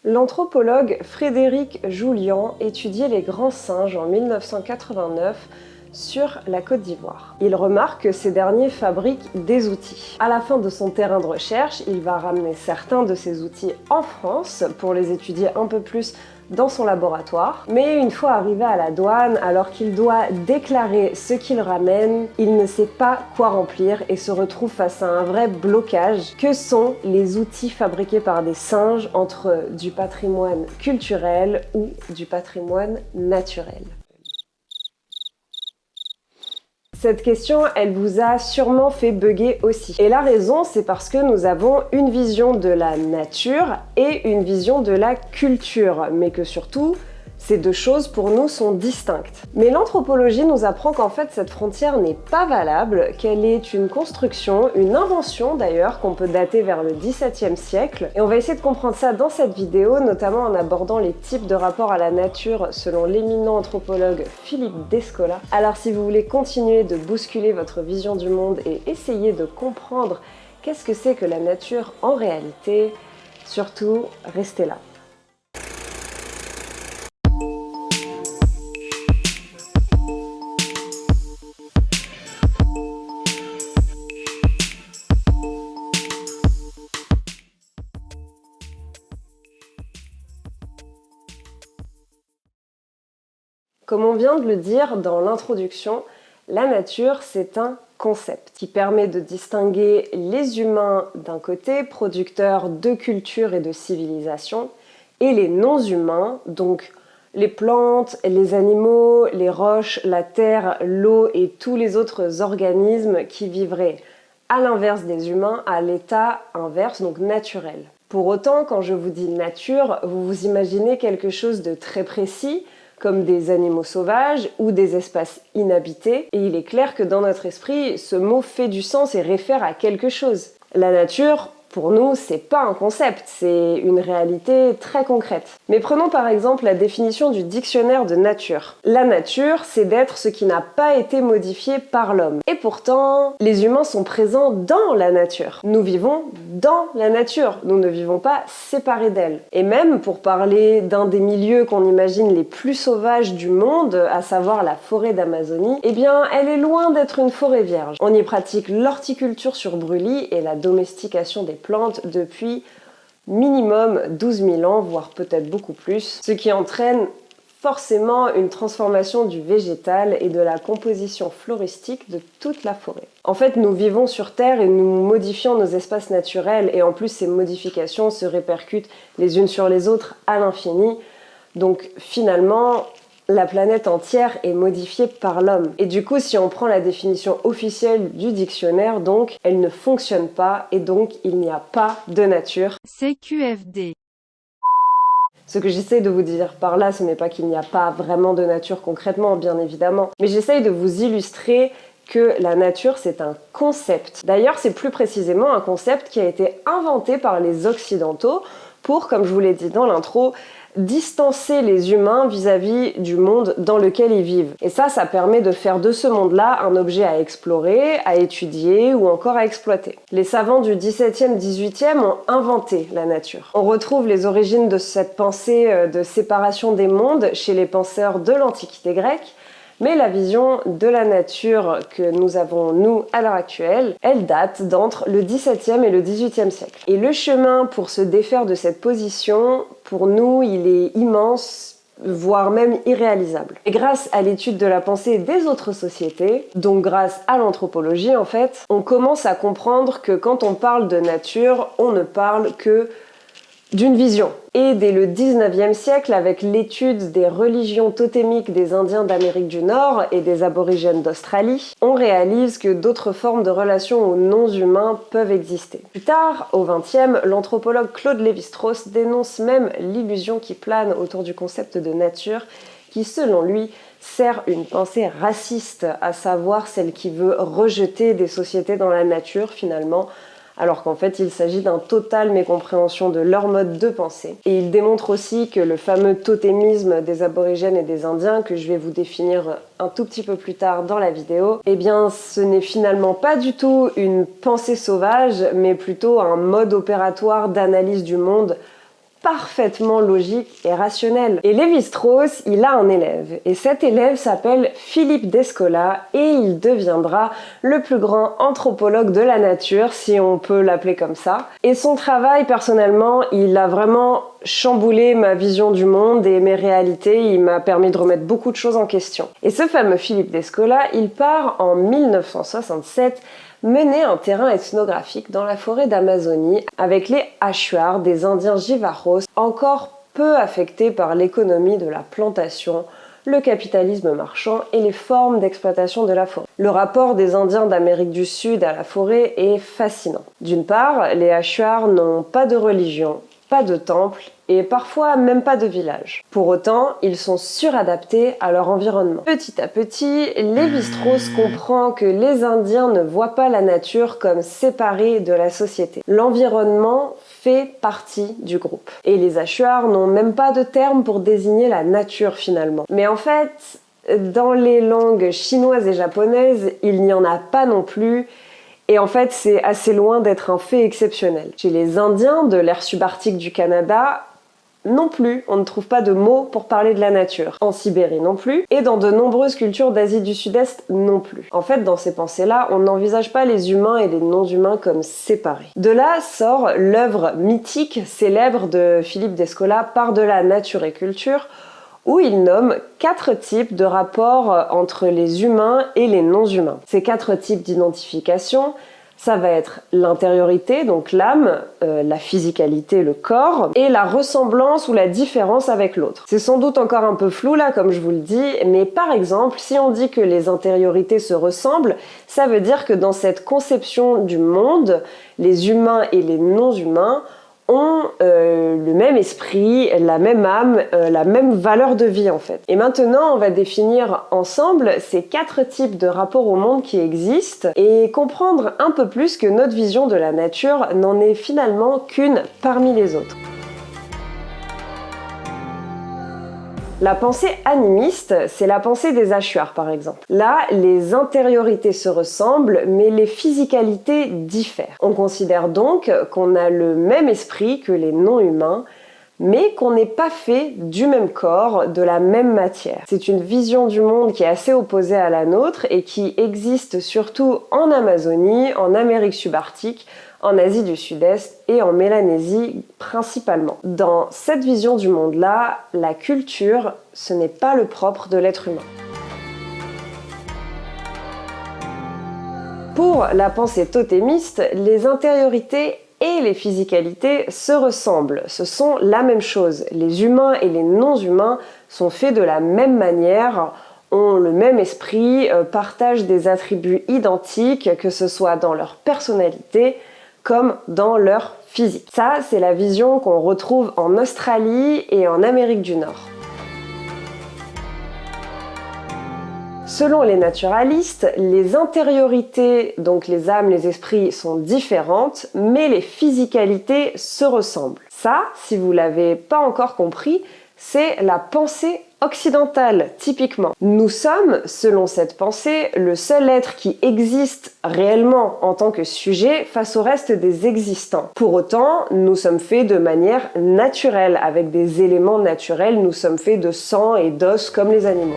L'anthropologue Frédéric Julian étudiait les grands singes en 1989 sur la Côte d'Ivoire. Il remarque que ces derniers fabriquent des outils. À la fin de son terrain de recherche, il va ramener certains de ces outils en France pour les étudier un peu plus dans son laboratoire. Mais une fois arrivé à la douane, alors qu'il doit déclarer ce qu'il ramène, il ne sait pas quoi remplir et se retrouve face à un vrai blocage. Que sont les outils fabriqués par des singes entre du patrimoine culturel ou du patrimoine naturel ? Cette question, elle vous a sûrement fait bugger aussi. Et la raison, c'est parce que nous avons une vision de la nature et une vision de la culture, mais que surtout, ces deux choses pour nous sont distinctes. Mais l'anthropologie nous apprend qu'en fait cette frontière n'est pas valable, qu'elle est une construction, une invention d'ailleurs, qu'on peut dater vers le XVIIe siècle. Et on va essayer de comprendre ça dans cette vidéo, notamment en abordant les types de rapports à la nature selon l'éminent anthropologue Philippe Descola. Alors si vous voulez continuer de bousculer votre vision du monde et essayer de comprendre qu'est-ce que c'est que la nature en réalité, surtout restez là. Comme on vient de le dire dans l'introduction, la nature, c'est un concept qui permet de distinguer les humains d'un côté, producteurs de culture et de civilisation, et les non-humains, donc les plantes, les animaux, les roches, la terre, l'eau et tous les autres organismes qui vivraient à l'inverse des humains, à l'état inverse, donc naturel. Pour autant, quand je vous dis nature, vous vous imaginez quelque chose de très précis, comme des animaux sauvages ou des espaces inhabités. Et il est clair que dans notre esprit, ce mot fait du sens et réfère à quelque chose. La nature, pour nous, c'est pas un concept, c'est une réalité très concrète. Mais prenons par exemple la définition du dictionnaire de nature. La nature, c'est d'être ce qui n'a pas été modifié par l'homme. Et pourtant, les humains sont présents dans la nature. Nous vivons dans la nature, nous ne vivons pas séparés d'elle. Et même pour parler d'un des milieux qu'on imagine les plus sauvages du monde, à savoir la forêt d'Amazonie, eh bien, elle est loin d'être une forêt vierge. On y pratique l'horticulture sur brûlis et la domestication des plantes depuis minimum 12 000 ans, voire peut-être beaucoup plus, ce qui entraîne forcément une transformation du végétal et de la composition floristique de toute la forêt. En fait, nous vivons sur Terre et nous modifions nos espaces naturels et en plus ces modifications se répercutent les unes sur les autres à l'infini. Donc finalement, la planète entière est modifiée par l'homme. Et du coup, si on prend la définition officielle du dictionnaire, donc, elle ne fonctionne pas et donc il n'y a pas de nature. CQFD. Ce que j'essaie de vous dire par là, ce n'est pas qu'il n'y a pas vraiment de nature concrètement, bien évidemment, mais j'essaye de vous illustrer que la nature, c'est un concept. D'ailleurs, c'est plus précisément un concept qui a été inventé par les Occidentaux pour, comme je vous l'ai dit dans l'intro, distancer les humains vis-à-vis du monde dans lequel ils vivent. Et ça permet de faire de ce monde-là un objet à explorer, à étudier ou encore à exploiter. Les savants du XVIIe, XVIIIe ont inventé la nature. On retrouve les origines de cette pensée de séparation des mondes chez les penseurs de l'Antiquité grecque, mais la vision de la nature que nous avons, nous, à l'heure actuelle, elle date d'entre le XVIIe et le XVIIIe siècle. Et le chemin pour se défaire de cette position, pour nous, il est immense, voire même irréalisable. Et grâce à l'étude de la pensée des autres sociétés, donc grâce à l'anthropologie en fait, on commence à comprendre que quand on parle de nature, on ne parle que d'une vision. Et dès le 19e siècle, avec l'étude des religions totémiques des Indiens d'Amérique du Nord et des aborigènes d'Australie, on réalise que d'autres formes de relations aux non-humains peuvent exister. Plus tard, au XXe, l'anthropologue Claude Lévi-Strauss dénonce même l'illusion qui plane autour du concept de nature, qui, selon lui, sert une pensée raciste, à savoir celle qui veut rejeter des sociétés dans la nature, finalement, alors qu'en fait il s'agit d'une totale mécompréhension de leur mode de pensée. Et il démontre aussi que le fameux totémisme des aborigènes et des indiens, que je vais vous définir un tout petit peu plus tard dans la vidéo, eh bien ce n'est finalement pas du tout une pensée sauvage, mais plutôt un mode opératoire d'analyse du monde parfaitement logique et rationnel. Et Lévi-Strauss, il a un élève, et cet élève s'appelle Philippe Descola, et il deviendra le plus grand anthropologue de la nature, si on peut l'appeler comme ça. Et son travail, personnellement, il a vraiment chamboulé ma vision du monde et mes réalités, il m'a permis de remettre beaucoup de choses en question. Et ce fameux Philippe Descola, il part en 1967 mener un terrain ethnographique dans la forêt d'Amazonie avec les Achuar, des Indiens Jivaros, encore peu affectés par l'économie de la plantation, le capitalisme marchand et les formes d'exploitation de la forêt. Le rapport des Indiens d'Amérique du Sud à la forêt est fascinant. D'une part, les Achuar n'ont pas de religion, pas de temple et parfois même pas de village. Pour autant, ils sont suradaptés à leur environnement. Petit à petit, Lévi-Strauss comprend que les Indiens ne voient pas la nature comme séparée de la société. L'environnement fait partie du groupe. Et les Achuar n'ont même pas de terme pour désigner la nature finalement. Mais en fait, dans les langues chinoises et japonaises, il n'y en a pas non plus. Et en fait, c'est assez loin d'être un fait exceptionnel. Chez les Indiens de l'ère subarctique du Canada, non plus, on ne trouve pas de mots pour parler de la nature. En Sibérie non plus, et dans de nombreuses cultures d'Asie du Sud-Est non plus. En fait, dans ces pensées-là, on n'envisage pas les humains et les non-humains comme séparés. De là sort l'œuvre mythique, célèbre de Philippe Descola, Par-delà nature et culture, où il nomme 4 types de rapports entre les humains et les non-humains. Ces 4 types d'identification, ça va être l'intériorité, donc l'âme, la physicalité, le corps, et la ressemblance ou la différence avec l'autre. C'est sans doute encore un peu flou là, comme je vous le dis, mais par exemple, si on dit que les intériorités se ressemblent, ça veut dire que dans cette conception du monde, les humains et les non-humains ont le même esprit, la même âme, la même valeur de vie en fait. Et maintenant, on va définir ensemble ces 4 types de rapports au monde qui existent et comprendre un peu plus que notre vision de la nature n'en est finalement qu'une parmi les autres. La pensée animiste, c'est la pensée des Achuar par exemple. Là, les intériorités se ressemblent, mais les physicalités diffèrent. On considère donc qu'on a le même esprit que les non-humains, mais qu'on n'est pas fait du même corps, de la même matière. C'est une vision du monde qui est assez opposée à la nôtre et qui existe surtout en Amazonie, en Amérique subarctique, en Asie du Sud-Est et en Mélanésie principalement. Dans cette vision du monde-là, la culture, ce n'est pas le propre de l'être humain. Pour la pensée totémiste, les intériorités et les physicalités se ressemblent, ce sont la même chose. Les humains et les non-humains sont faits de la même manière, ont le même esprit, partagent des attributs identiques, que ce soit dans leur personnalité, comme dans leur physique. Ça, c'est la vision qu'on retrouve en Australie et en Amérique du Nord. Selon les naturalistes, les intériorités, donc les âmes, les esprits, sont différentes, mais les physicalités se ressemblent. Ça, si vous l'avez pas encore compris, c'est la pensée occidentale, typiquement. Nous sommes, selon cette pensée, le seul être qui existe réellement en tant que sujet face au reste des existants. Pour autant, nous sommes faits de manière naturelle, avec des éléments naturels, nous sommes faits de sang et d'os comme les animaux.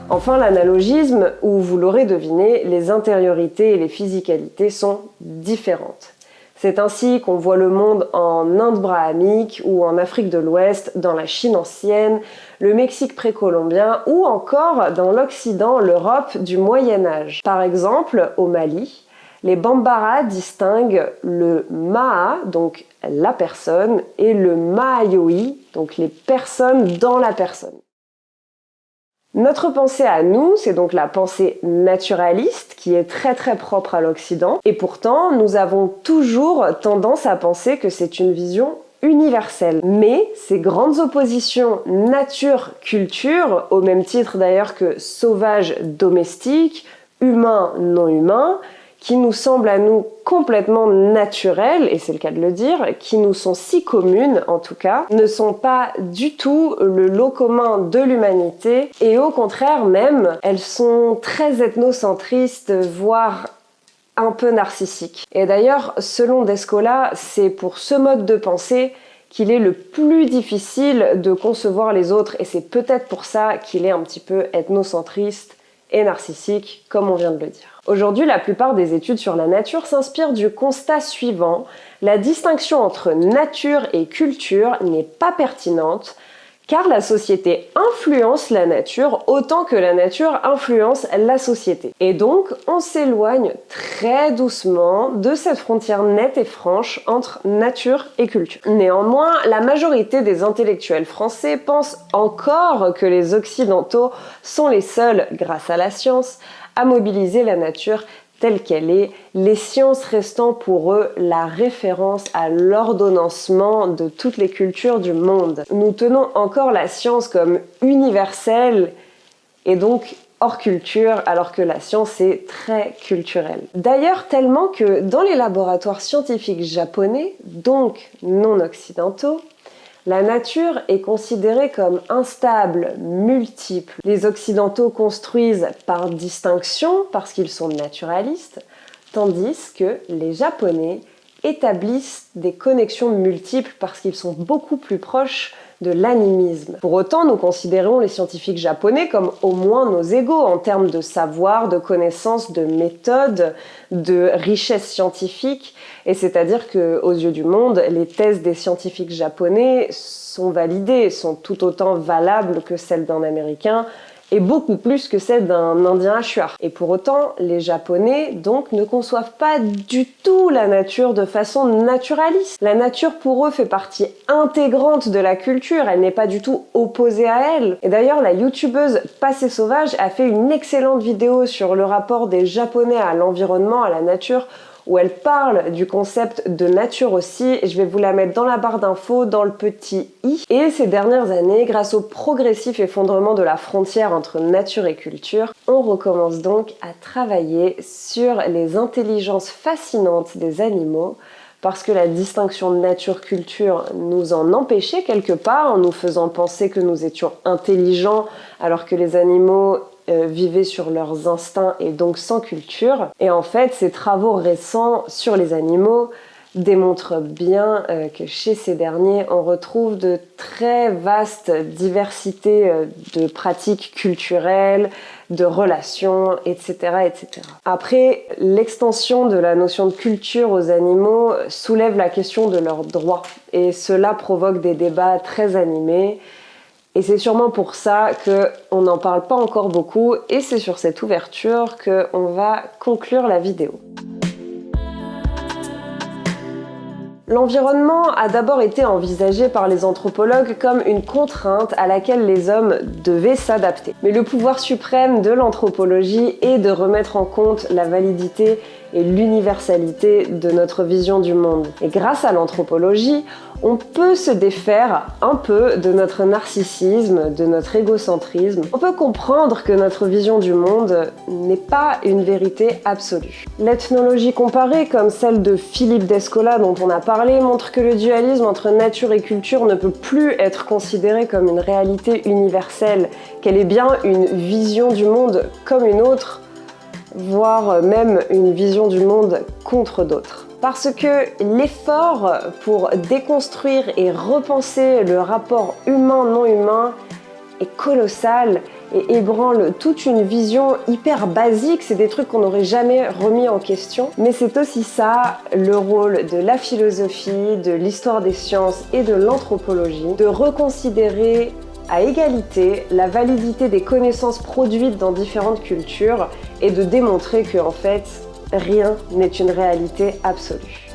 Enfin, l'analogisme, où vous l'aurez deviné, les intériorités et les physicalités sont différentes. C'est ainsi qu'on voit le monde en Inde brahamique ou en Afrique de l'Ouest, dans la Chine ancienne, le Mexique précolombien ou encore dans l'Occident, l'Europe du Moyen-Âge. Par exemple, au Mali, les Bambara distinguent le Maa, donc la personne, et le Maayoi, donc les personnes dans la personne. Notre pensée à nous, c'est donc la pensée naturaliste qui est très très propre à l'Occident et pourtant nous avons toujours tendance à penser que c'est une vision universelle. Mais ces grandes oppositions nature-culture, au même titre d'ailleurs que sauvage-domestique, humain-non-humain, qui nous semblent à nous complètement naturelles, et c'est le cas de le dire, qui nous sont si communes en tout cas, ne sont pas du tout le lot commun de l'humanité, et au contraire même, elles sont très ethnocentristes, voire un peu narcissique. Et d'ailleurs, selon Descola, c'est pour ce mode de pensée qu'il est le plus difficile de concevoir les autres, et c'est peut-être pour ça qu'il est un petit peu ethnocentriste et narcissique, comme on vient de le dire. Aujourd'hui, la plupart des études sur la nature s'inspirent du constat suivant: la distinction entre nature et culture n'est pas pertinente, car la société influence la nature autant que la nature influence la société. Et donc, on s'éloigne très doucement de cette frontière nette et franche entre nature et culture. Néanmoins, la majorité des intellectuels français pensent encore que les Occidentaux sont les seuls, grâce à la science, à mobiliser la nature telle qu'elle est, les sciences restant pour eux la référence à l'ordonnancement de toutes les cultures du monde. Nous tenons encore la science comme universelle et donc hors culture, alors que la science est très culturelle. D'ailleurs, tellement que dans les laboratoires scientifiques japonais, donc non occidentaux, la nature est considérée comme instable, multiple. Les Occidentaux construisent par distinction, parce qu'ils sont naturalistes, tandis que les Japonais établissent des connexions multiples parce qu'ils sont beaucoup plus proches de l'animisme. Pour autant, nous considérons les scientifiques japonais comme au moins nos égaux en termes de savoir, de connaissances, de méthodes, de richesse scientifique. Et c'est-à-dire qu'aux yeux du monde, les thèses des scientifiques japonais sont validées, sont tout autant valables que celles d'un Américain, et beaucoup plus que celle d'un Indien Achuar. Et pour autant, les Japonais, donc, ne conçoivent pas du tout la nature de façon naturaliste. La nature, pour eux, fait partie intégrante de la culture, elle n'est pas du tout opposée à elle. Et d'ailleurs, la youtubeuse Passé Sauvage a fait une excellente vidéo sur le rapport des Japonais à l'environnement, à la nature, où elle parle du concept de nature aussi, et je vais vous la mettre dans la barre d'infos, dans le petit i. Et ces dernières années, grâce au progressif effondrement de la frontière entre nature et culture, on recommence donc à travailler sur les intelligences fascinantes des animaux, parce que la distinction nature-culture nous en empêchait quelque part, en nous faisant penser que nous étions intelligents, alors que les animaux vivaient sur leurs instincts et donc sans culture. Et en fait, ces travaux récents sur les animaux démontrent bien que chez ces derniers, on retrouve de très vastes diversités de pratiques culturelles, de relations, etc., etc. Après, l'extension de la notion de culture aux animaux soulève la question de leurs droits, et cela provoque des débats très animés. Et c'est sûrement pour ça qu'on n'en parle pas encore beaucoup, et c'est sur cette ouverture qu'on va conclure la vidéo. L'environnement a d'abord été envisagé par les anthropologues comme une contrainte à laquelle les hommes devaient s'adapter. Mais le pouvoir suprême de l'anthropologie est de remettre en compte la validité et l'universalité de notre vision du monde. Et grâce à l'anthropologie, on peut se défaire un peu de notre narcissisme, de notre égocentrisme. On peut comprendre que notre vision du monde n'est pas une vérité absolue. L'ethnologie comparée, comme celle de Philippe Descola dont on a parlé, montre que le dualisme entre nature et culture ne peut plus être considéré comme une réalité universelle, qu'elle est bien une vision du monde comme une autre, voire même une vision du monde contre d'autres. Parce que l'effort pour déconstruire et repenser le rapport humain-non humain est colossal et ébranle toute une vision hyper basique. C'est des trucs qu'on n'aurait jamais remis en question. Mais c'est aussi ça le rôle de la philosophie, de l'histoire des sciences et de l'anthropologie, de reconsidérer à égalité la validité des connaissances produites dans différentes cultures et de démontrer que, en fait, rien n'est une réalité absolue.